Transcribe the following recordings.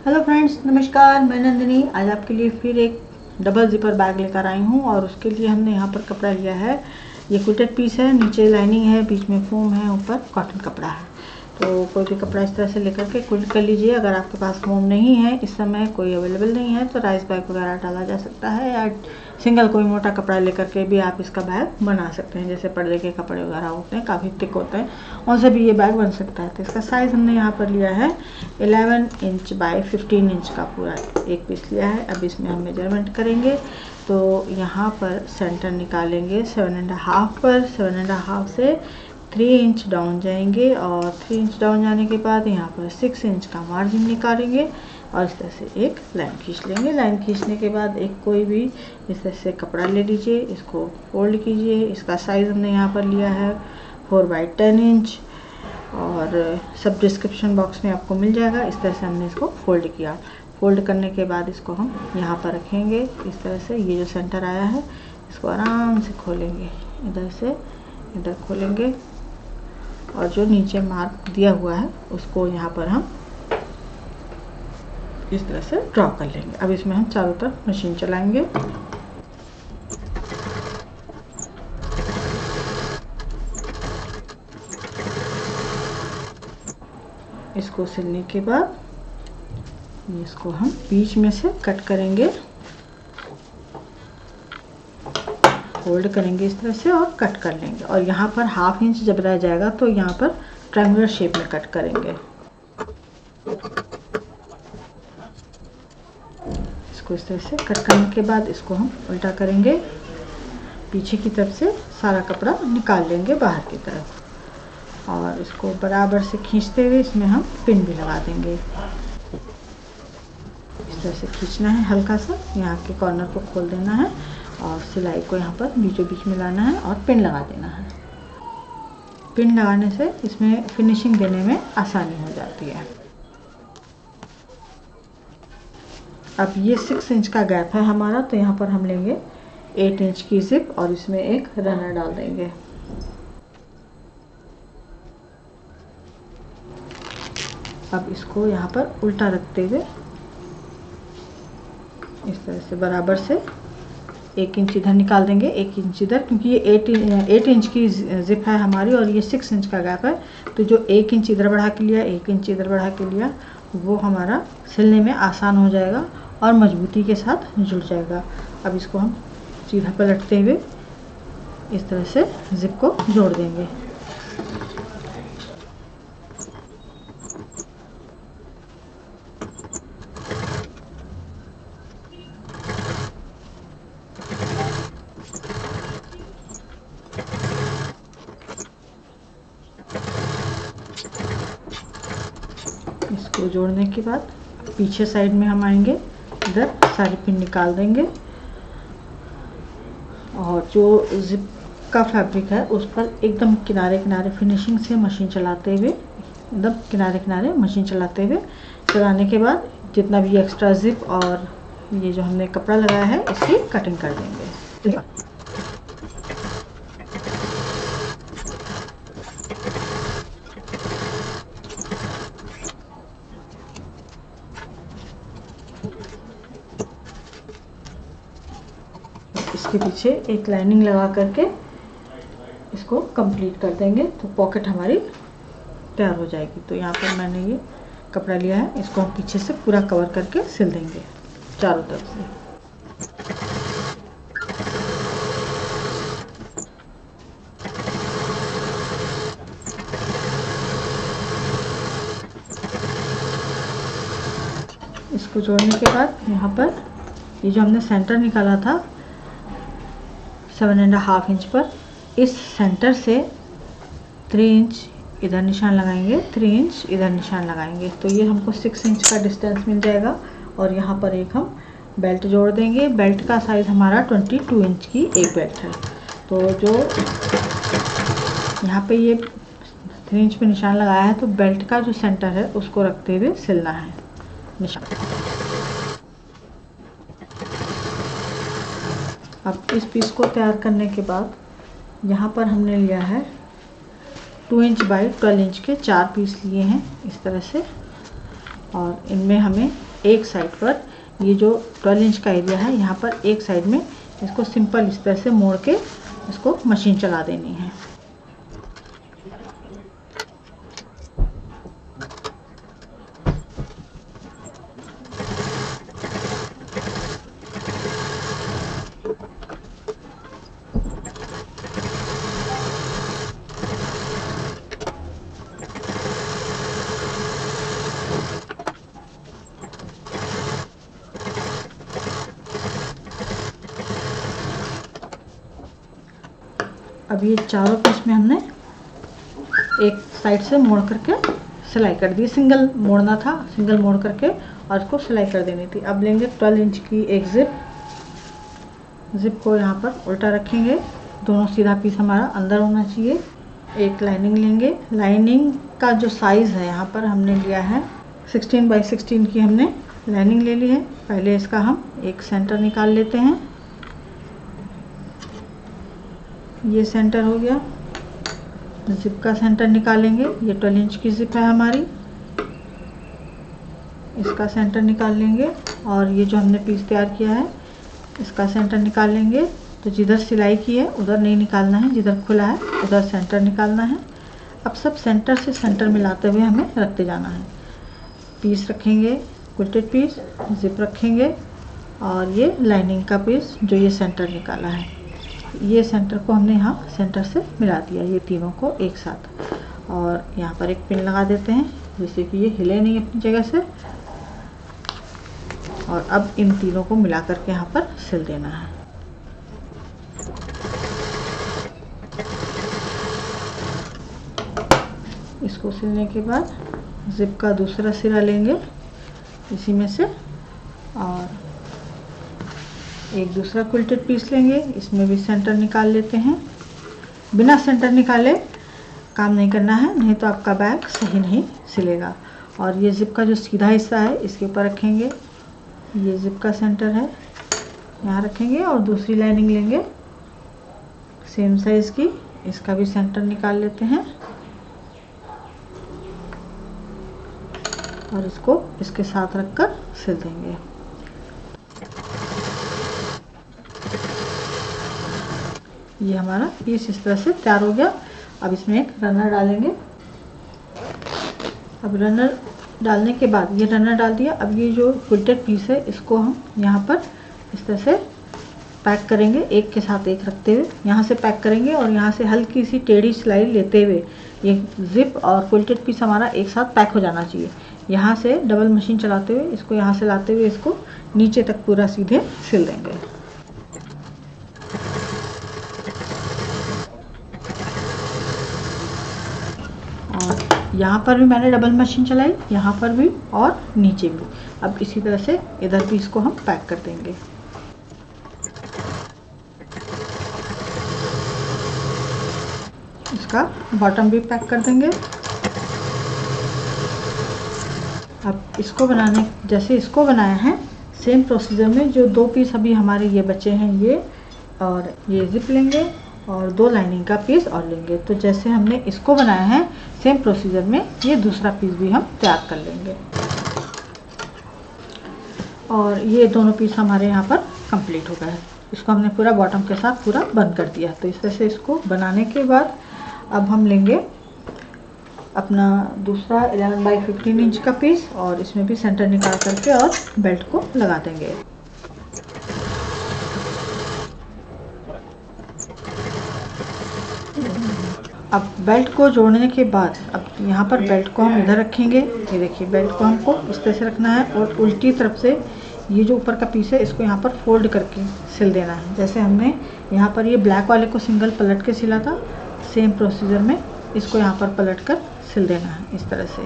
Hello friends, नमस्कार। मैं नंदिनी आज आपके लिए फिर एक डबल जिपर बैग लेकर आई हूँ और उसके लिए हमने यहाँ पर कपड़ा लिया है। ये कुटेड पीस है, नीचे लाइनिंग है, बीच में फोम है, ऊपर कॉटन कपड़ा है। तो कोई भी कपड़ा इस तरह से लेकर के कुट कर लीजिए। अगर आपके पास फोम नहीं है, इस समय कोई अवेलेबल नहीं है, तो राइस बैग वगैरह डाला जा सकता है या सिंगल कोई मोटा कपड़ा लेकर के भी आप इसका बैग बना सकते हैं। जैसे पर्दे के कपड़े वगैरह होते हैं, काफ़ी थिक होते हैं, उनसे भी ये बैग बन सकता है। तो इसका साइज़ हमने यहाँ पर लिया है 11 इंच बाय 15 इंच का पूरा एक पीस लिया है। अब इसमें हम मेजरमेंट करेंगे। तो यहाँ पर सेंटर निकालेंगे 7.5 पर, 7.5 से 3 इंच डाउन जाएंगे और 3 इंच डाउन जाने के बाद यहाँ पर 6 इंच का मार्जिन निकालेंगे और इस तरह से एक लाइन खींच लेंगे। लाइन खींचने के बाद एक कोई भी इस तरह से कपड़ा ले लीजिए, इसको फोल्ड कीजिए। इसका साइज़ हमने यहाँ पर लिया है 4/10 इंच और सब डिस्क्रिप्शन बॉक्स में आपको मिल जाएगा। इस तरह से हमने इसको फोल्ड किया। फोल्ड करने के बाद इसको हम यहाँ पर रखेंगे। इस तरह से ये जो सेंटर आया है इसको आराम से खोलेंगे, इधर से इधर खोलेंगे और जो नीचे मार्क दिया हुआ है उसको यहाँ पर हम इस तरह से ड्रॉ कर लेंगे। अब इसमें हम चारों तरफ मशीन चलाएंगे। इसको सिलने के बाद इसको हम बीच में से कट करेंगे, फोल्ड करेंगे इस तरह से और कट कर लेंगे। और यहाँ पर 1/2 इंच जब रह जाएगा तो यहाँ पर ट्रायंगुलर शेप में कट करेंगे। इसको इस तरह से कट करने के बाद इसको हम उल्टा करेंगे, पीछे की तरफ से सारा कपड़ा निकाल लेंगे बाहर की तरफ और इसको बराबर से खींचते हुए इसमें हम पिन भी लगा देंगे। इस तरह से खींचना है, हल्का सा यहाँ के कॉर्नर को खोल देना है और सिलाई को यहाँ पर बीचों बीच में लाना है और पिन लगा देना है। पिन लगाने से इसमें फिनिशिंग देने में आसानी हो जाती है। अब ये 6 इंच का गैप है हमारा, तो यहाँ पर हम लेंगे 8 इंच की जिप और इसमें एक रनर डाल देंगे। अब इसको यहाँ पर उल्टा रखते हुए इस तरह से बराबर से 1 इंच इधर निकाल देंगे, 1 इंच इधर, क्योंकि ये 8 इंच की जिप है हमारी और ये 6 इंच का गैप है। तो जो 1 इंच इधर बढ़ा के लिया, 1 इंच इधर बढ़ा के लिया, वो हमारा सिलने में आसान हो जाएगा और मजबूती के साथ जुड़ जाएगा। अब इसको हम सीधा पलटते हुए इस तरह से जिप को जोड़ देंगे। इसको जोड़ने के बाद पीछे साइड में हम आएंगे, इधर सारी पिन निकाल देंगे और जो जिप का फैब्रिक है उस पर एकदम किनारे किनारे फिनिशिंग से मशीन चलाते हुए, एकदम किनारे किनारे मशीन चलाते हुए चलाने के बाद जितना भी एक्स्ट्रा जिप और ये जो हमने कपड़ा लगाया है इसकी कटिंग कर देंगे। इसके पीछे एक लाइनिंग लगा करके इसको कंप्लीट कर देंगे तो पॉकेट हमारी तैयार हो जाएगी। तो यहाँ पर मैंने ये कपड़ा लिया है, इसको हम पीछे से पूरा कवर करके सिल देंगे चारों तरफ से। इसको जोड़ने के बाद यहाँ पर ये जो हमने सेंटर निकाला था 7.5 इंच पर, इस सेंटर से 3 इंच इधर निशान लगाएंगे, 3 इंच इधर निशान लगाएंगे, तो ये हमको 6 इंच का डिस्टेंस मिल जाएगा। और यहाँ पर एक हम बेल्ट जोड़ देंगे। बेल्ट का साइज़ हमारा 22 इंच की एक बेल्ट है। तो जो यहाँ पे ये 3 इंच पे निशान लगाया है तो बेल्ट का जो सेंटर है उसको रखते हुए सिलना है निशान। अब इस पीस को तैयार करने के बाद यहाँ पर हमने लिया है 2 इंच बाई 12 इंच के 4 पीस लिए हैं इस तरह से, और इनमें हमें एक साइड पर ये जो 12 इंच का एरिया है यहाँ पर एक साइड में इसको सिंपल इस तरह से मोड़ के इसको मशीन चला देनी है। अब ये चारों पीस में हमने एक साइड से मोड़ करके सिलाई कर दी। सिंगल मोड़ना था, सिंगल मोड़ करके और इसको सिलाई कर देनी थी। अब लेंगे 12 इंच की एक जिप को यहाँ पर उल्टा रखेंगे, दोनों सीधा पीस हमारा अंदर होना चाहिए। एक लाइनिंग लेंगे, लाइनिंग का जो साइज़ है यहाँ पर हमने लिया है 16 बाई 16 की हमने लाइनिंग ले ली है। पहले इसका हम एक सेंटर निकाल लेते हैं, ये सेंटर हो गया। जिप का सेंटर निकालेंगे, ये 12 इंच की जिप है हमारी, इसका सेंटर निकाल लेंगे और ये जो हमने पीस तैयार किया है इसका सेंटर निकाल लेंगे। तो जिधर सिलाई की है उधर नहीं निकालना है, जिधर खुला है उधर सेंटर निकालना है। अब सब सेंटर से सेंटर मिलाते हुए हमें रखते जाना है। पीस रखेंगे, क्विल्टेड पीस, जिप रखेंगे और ये लाइनिंग का पीस जो ये सेंटर निकाला है, ये सेंटर को हमने यहाँ सेंटर से मिला दिया, ये तीनों को एक साथ। और यहाँ पर एक पिन लगा देते हैं जिससे कि ये हिले नहीं अपनी जगह से। और अब इन तीनों को मिला करके यहाँ पर सिल देना है। इसको सिलने के बाद जिप का दूसरा सिरा लेंगे इसी में से और एक दूसरा क्विल्टेड पीस लेंगे, इसमें भी सेंटर निकाल लेते हैं। बिना सेंटर निकाले काम नहीं करना है, नहीं तो आपका बैग सही नहीं सिलेगा। और ये जिप का जो सीधा हिस्सा है इसके ऊपर रखेंगे, ये जिप का सेंटर है, यहाँ रखेंगे और दूसरी लाइनिंग लेंगे सेम साइज़ की, इसका भी सेंटर निकाल लेते हैं और इसको इसके साथ रखकर सिल देंगे। ये हमारा पीस इस तरह से तैयार हो गया। अब इसमें एक रनर डालेंगे। अब रनर डालने के बाद ये रनर डाल दिया। अब ये जो क्विल्टेड पीस है इसको हम यहाँ पर इस तरह से पैक करेंगे, एक के साथ एक रखते हुए यहाँ से पैक करेंगे और यहाँ से हल्की सी टेढ़ी सिलाई लेते हुए ये जिप और क्विल्टेड पीस हमारा एक साथ पैक हो जाना चाहिए। यहाँ से डबल मशीन चलाते हुए इसको यहाँ से लाते हुए इसको नीचे तक पूरा सीधे सिल देंगे। और यहाँ पर भी मैंने डबल मशीन चलाई, यहाँ पर भी और नीचे भी। अब इसी तरह से इधर भी इसको हम पैक कर देंगे। इसका बॉटम भी पैक कर देंगे। अब इसको बनाने, जैसे इसको बनाया है सेम प्रोसीजर में जो दो पीस अभी हमारे ये बचे हैं ये और ये जिप लेंगे और दो लाइनिंग का पीस और लेंगे। तो जैसे हमने इसको बनाया है सेम प्रोसीजर में ये दूसरा पीस भी हम तैयार कर लेंगे। और ये दोनों पीस हमारे यहाँ पर कंप्लीट हो गए हैं। इसको हमने पूरा बॉटम के साथ पूरा बंद कर दिया। तो इस तरह से इसको बनाने के बाद अब हम लेंगे अपना दूसरा 11 बाई 15 इंच का पीस और इसमें भी सेंटर निकाल करके और बेल्ट को लगा देंगे। अब बेल्ट को जोड़ने के बाद अब यहाँ पर बेल्ट को हम इधर रखेंगे। ये देखिए बेल्ट को हमको इस तरह से रखना है और उल्टी तरफ से ये जो ऊपर का पीस है इसको यहाँ पर फोल्ड करके सिल देना है। जैसे हमने यहाँ पर ये ब्लैक वाले को सिंगल पलट के सिला था सेम प्रोसीजर में इसको यहाँ पर पलट कर सिल देना है। इस तरह से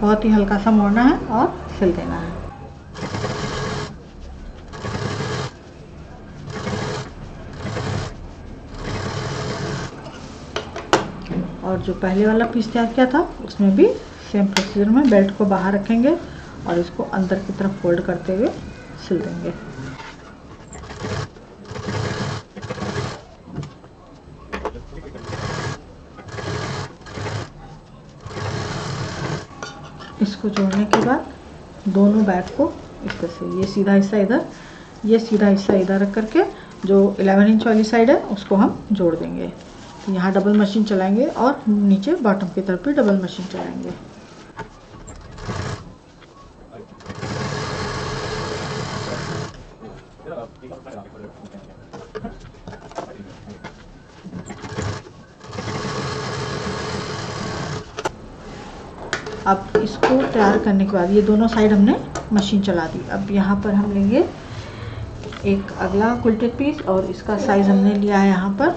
बहुत ही हल्का सा मोड़ना है और सिल देना है। और जो पहले वाला पीस तैयार किया था उसमें भी सेम प्रोसीजर में बेल्ट को बाहर रखेंगे और इसको अंदर की तरफ फोल्ड करते हुए सिल देंगे। इसको जोड़ने के बाद दोनों बैग को इस तरह से, ये सीधा हिस्सा इधर, ये सीधा हिस्सा इधर रख करके जो 11 इंच वाली साइड है उसको हम जोड़ देंगे। तो यहाँ डबल मशीन चलाएंगे और नीचे बॉटम की तरफ भी डबल मशीन चलाएंगे। अब इसको तैयार करने के बाद ये दोनों साइड हमने मशीन चला दी। अब यहाँ पर हम लेंगे एक अगला क्विल्टेड पीस और इसका साइज़ हमने लिया है यहाँ पर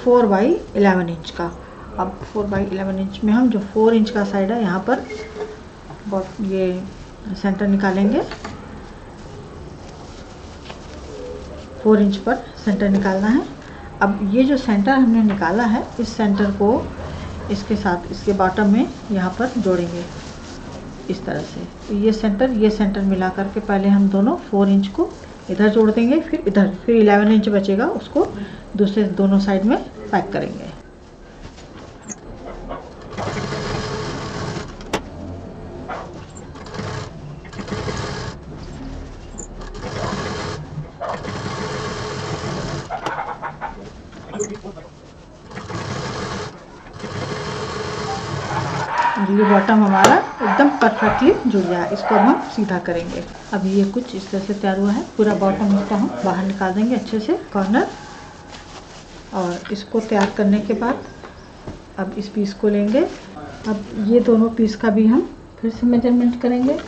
4x11 इंच का। अब 4x11 इंच में हम जो 4 इंच का साइड है यहाँ पर ये सेंटर निकालेंगे। 4 इंच पर सेंटर निकालना है। अब ये जो सेंटर हमने निकाला है इस सेंटर को इसके साथ इसके बॉटम में यहाँ पर जोड़ेंगे इस तरह से। तो ये सेंटर मिला करके पहले हम दोनों 4 इंच को इधर जोड़ देंगे, फिर इधर, फिर 11 इंच बचेगा उसको दूसरे दोनों साइड में पैक करेंगे। ये बॉटम हमारा एकदम परफेक्टली जुड़ गया है। इसको अब हम सीधा करेंगे। अब ये कुछ इस तरह से तैयार हुआ है। पूरा बॉटम इसका हम बाहर निकाल देंगे अच्छे से कॉर्नर। और इसको तैयार करने के बाद अब इस पीस को लेंगे। अब ये दोनों पीस का भी हम फिर से मेजरमेंट करेंगे।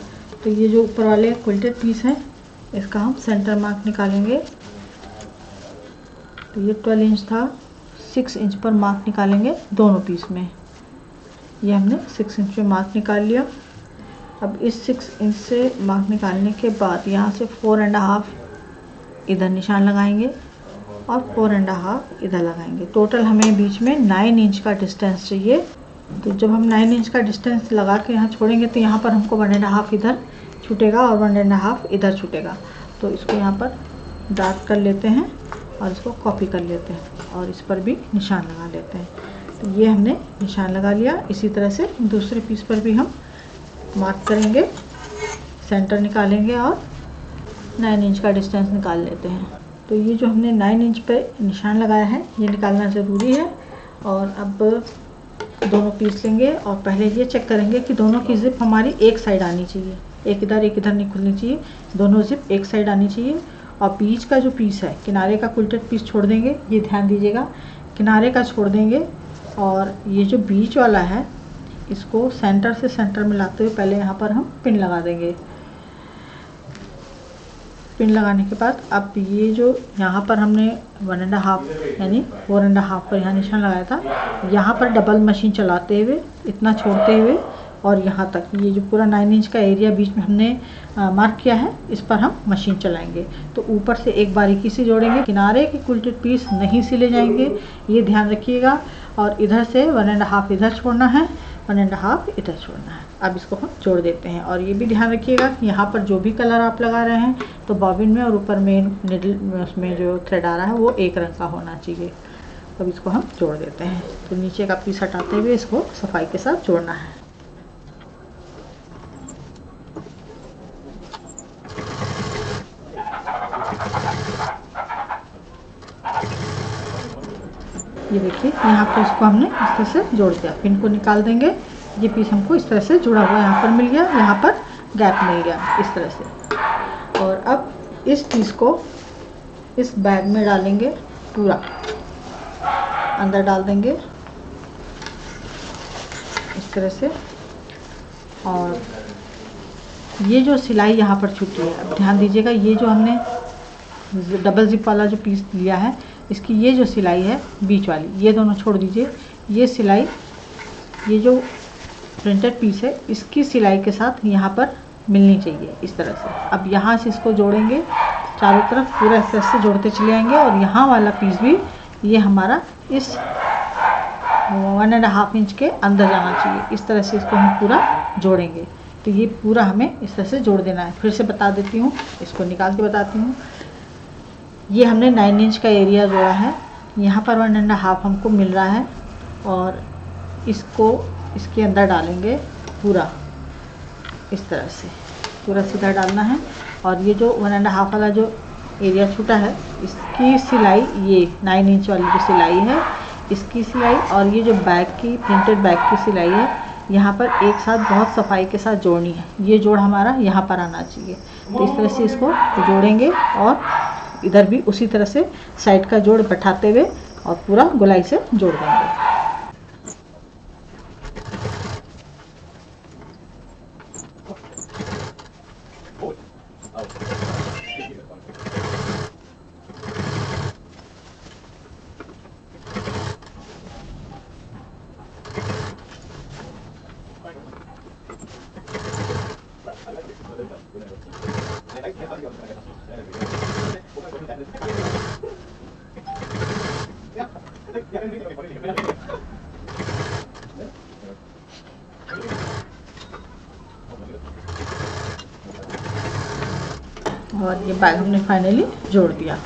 तो ये जो ऊपर वाले क्विल्टेड पीस है इसका हम सेंटर मार्क निकालेंगे। तो ये 12 इंच था, 6 इंच पर मार्क निकालेंगे दोनों पीस में। ये हमने 6 इंच पे मार्क निकाल लिया। अब इस 6 इंच से मार्क निकालने के बाद यहाँ से 4.5 इधर निशान लगाएंगे और 4.5 इधर लगाएंगे। टोटल हमें बीच में 9 इंच का डिस्टेंस चाहिए। तो जब हम 9 इंच का डिस्टेंस लगा के यहाँ छोड़ेंगे तो यहाँ पर हमको 1.5 इधर छूटेगा और 1.5 इधर छूटेगा। तो इसको यहाँ पर डार्क कर लेते हैं और इसको कॉपी कर लेते हैं और इस पर भी निशान लगा लेते हैं। तो ये हमने निशान लगा लिया। इसी तरह से दूसरे पीस पर भी हम मार्क करेंगे, सेंटर निकालेंगे और 9 इंच का डिस्टेंस निकाल लेते हैं। तो ये जो हमने 9 इंच पे निशान लगाया है ये निकालना ज़रूरी है। और अब दोनों पीस लेंगे और पहले ये चेक करेंगे कि दोनों की ज़िप हमारी एक साइड आनी चाहिए, एक इधर नहीं खुलनी चाहिए, दोनों ज़िप एक साइड आनी चाहिए। और बीच का जो पीस है किनारे का क्विल्टेड पीस छोड़ देंगे, ये ध्यान दीजिएगा, किनारे का छोड़ देंगे। और ये जो बीच वाला है इसको सेंटर से सेंटर मिलाते हुए पहले यहाँ पर हम पिन लगा देंगे। पिन लगाने के बाद अब ये जो यहाँ पर हमने 1.5 यानी 4.5 पर यहाँ निशान लगाया था, यहाँ पर डबल मशीन चलाते हुए इतना छोड़ते हुए और यहाँ तक ये जो पूरा 9 इंच का एरिया बीच में हमने मार्क किया है इस पर हम मशीन चलाएंगे। तो ऊपर से एक बारीकी से जोड़ेंगे, किनारे के क्विल्टेड पीस नहीं सिले जाएंगे, ये ध्यान रखिएगा। और इधर से 1.5 इधर छोड़ना है, 1.5 इधर छोड़ना है। अब इसको हम जोड़ देते हैं। और ये भी ध्यान रखिएगा कि यहाँ पर जो भी कलर आप लगा रहे हैं तो बॉबिन में और ऊपर मेन निडल में उसमें जो थ्रेड आ रहा है वो एक रंग का होना चाहिए। अब इसको हम जोड़ देते हैं। तो नीचे का पीस हटाते हुए इसको सफाई के साथ जोड़ना है। ये देखिए यहाँ पर इसको हमने इस तरह से जोड़ दिया। पिन को निकाल देंगे, ये पीस हमको इस तरह से जुड़ा हुआ यहाँ पर मिल गया, यहाँ पर गैप मिल गया इस तरह से। और अब इस पीस को इस बैग में डालेंगे, पूरा अंदर डाल देंगे इस तरह से। और ये जो सिलाई यहाँ पर छूटी है, अब ध्यान दीजिएगा, ये जो हमने डबल जिप वाला जो पीस लिया है इसकी ये जो सिलाई है बीच वाली, ये दोनों छोड़ दीजिए। ये सिलाई, ये जो प्रिंटेड पीस है इसकी सिलाई के साथ यहाँ पर मिलनी चाहिए इस तरह से। अब यहाँ से इसको जोड़ेंगे चारों तरफ, पूरा इस तरह से जोड़ते चले आएंगे। और यहाँ वाला पीस भी ये हमारा इस 1.5 इंच के अंदर जाना चाहिए, इस तरह से इसको हम पूरा जोड़ेंगे। तो ये पूरा हमें इस तरह से जोड़ देना है। फिर से बता देती हूँ, इसको निकाल के बताती हूँ। ये हमने 9 इंच का एरिया जोड़ा है, यहाँ पर 1.5 हमको मिल रहा है और इसको इसके अंदर डालेंगे पूरा। इस तरह से पूरा सीधा डालना है। और ये जो 1.5 वाला जो एरिया छूटा है इसकी सिलाई, ये 9 इंच वाली जो सिलाई है इसकी सिलाई और ये जो बैक की प्रिंटेड बैक की सिलाई है यहाँ पर एक साथ बहुत सफाई के साथ जोड़नी है। ये जोड़ हमारा यहाँ पर आना चाहिए। तो इस तरह से इसको जोड़ेंगे और इधर भी उसी तरह से साइड का जोड़ बैठाते हुए और पूरा गोलाई से जोड़ देंगे। और ये बैग हमने फाइनली जोड़ दिया।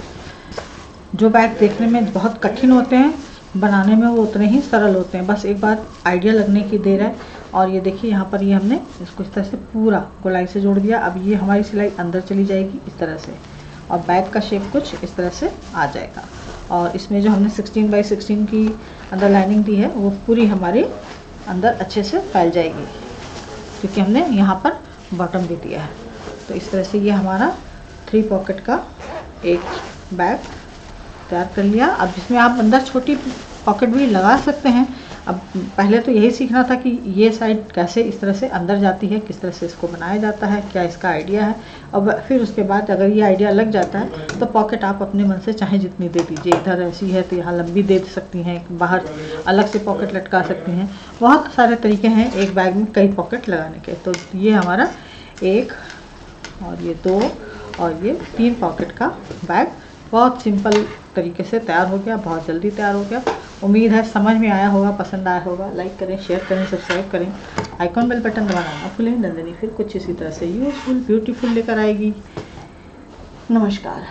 जो बैग देखने में बहुत कठिन होते हैं बनाने में वो उतने ही सरल होते हैं, बस एक बार आइडिया लगने की देर है। और ये देखिए यहाँ पर ये हमने इसको इस तरह से पूरा गोलाई से जोड़ दिया। अब ये हमारी सिलाई अंदर चली जाएगी इस तरह से और बैग का शेप कुछ इस तरह से आ जाएगा। और इसमें जो हमने 16 बाई 16 की अंदर लाइनिंग दी है वो पूरी हमारी अंदर अच्छे से फैल जाएगी क्योंकि हमने यहाँ पर बॉटम भी दिया है। तो इस तरह से ये हमारा 3 पॉकेट का एक बैग तैयार कर लिया। अब जिसमें आप अंदर छोटी पॉकेट भी लगा सकते हैं। अब पहले तो यही सीखना था कि ये साइड कैसे इस तरह से अंदर जाती है, किस तरह से इसको बनाया जाता है, क्या इसका आइडिया है। अब फिर उसके बाद अगर ये आइडिया लग जाता है तो पॉकेट आप अपने मन से चाहे जितनी दे दीजिए। इधर ऐसी है तो यहाँ लंबी दे सकती हैं, बाहर अलग से पॉकेट लटका सकती हैं। बहुत सारे तरीके हैं एक बैग में कई पॉकेट लगाने के। तो ये हमारा 1 और ये 2 और ये 3 पॉकेट का बैग बहुत सिंपल तरीके से तैयार हो गया, बहुत जल्दी तैयार हो गया। उम्मीद है समझ में आया होगा, पसंद आया होगा। लाइक करें, शेयर करें, सब्सक्राइब करें, आइकॉन बेल बटन दबाना ना भूलें। नंदिनी फिर कुछ इसी तरह से यूजफुल ब्यूटीफुल लेकर आएगी। नमस्कार।